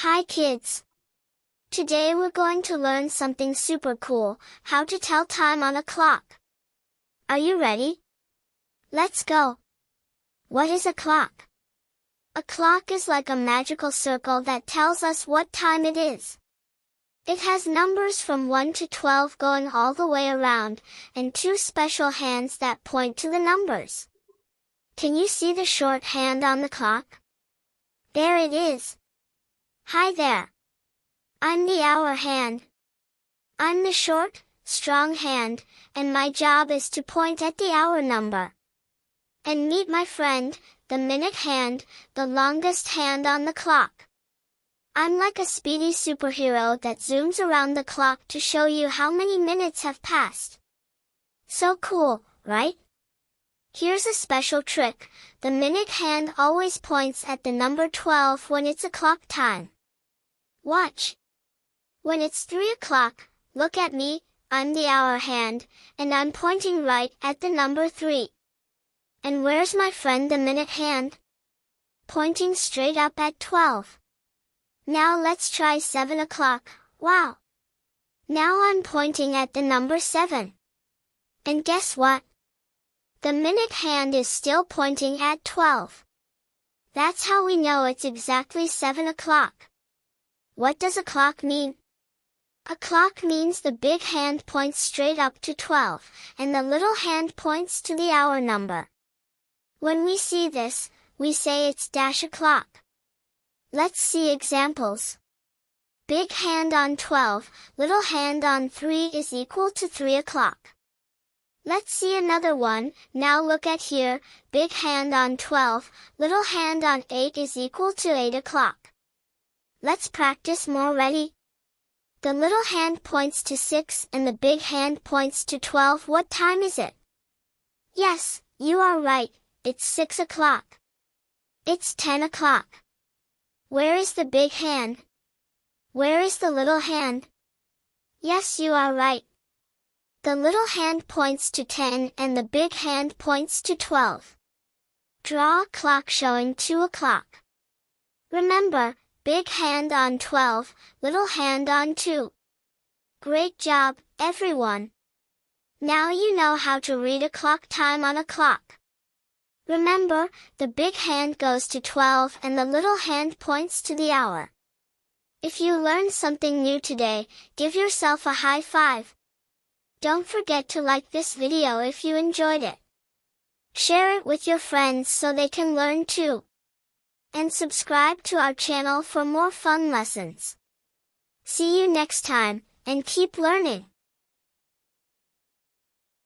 Hi kids! Today we're going to learn something super cool, how to tell time on a clock. Are you ready? Let's go! What is a clock? A clock is like a magical circle that tells us what time it is. It has numbers from 1 to 12 going all the way around, and two special hands that point to the numbers. Can you see the short hand on the clock? There it is! Hi there! I'm the hour hand. I'm the short, strong hand, and my job is to point at the hour number. And meet my friend, the minute hand, the longest hand on the clock. I'm like a speedy superhero that zooms around the clock to show you how many minutes have passed. So cool, right? Here's a special trick. The minute hand always points at the number 12 when it's o'clock time. Watch! When it's 3 o'clock, look at me, I'm the hour hand, and I'm pointing right at the number 3. And where's my friend the minute hand? Pointing straight up at 12. Now let's try 7 o'clock, wow! Now I'm pointing at the number 7. And guess what? The minute hand is still pointing at 12. That's how we know it's exactly 7 o'clock. What does a clock mean? A clock means the big hand points straight up to 12, and the little hand points to the hour number. When we see this, we say it's dash o'clock. Let's see examples. Big hand on 12, little hand on 3 is equal to 3 o'clock. Let's see another one. Now look at here, big hand on 12, little hand on 8 is equal to 8 o'clock. Let's practice more. Ready? The little hand points to 6 and the big hand points to 12. What time is it? Yes, you are right, it's 6 o'clock. It's 10 o'clock. Where is the big hand? Where is the little hand? Yes, you are right. The little hand points to 10 and the big hand points to 12. Draw a clock showing 2 o'clock. Remember, big hand on 12, little hand on 2. Great job, everyone! Now you know how to read a clock time on a clock. Remember, the big hand goes to 12 and the little hand points to the hour. If you learned something new today, give yourself a high five. Don't forget to like this video if you enjoyed it. Share it with your friends so they can learn too. And subscribe to our channel for more fun lessons. See you next time, and keep learning!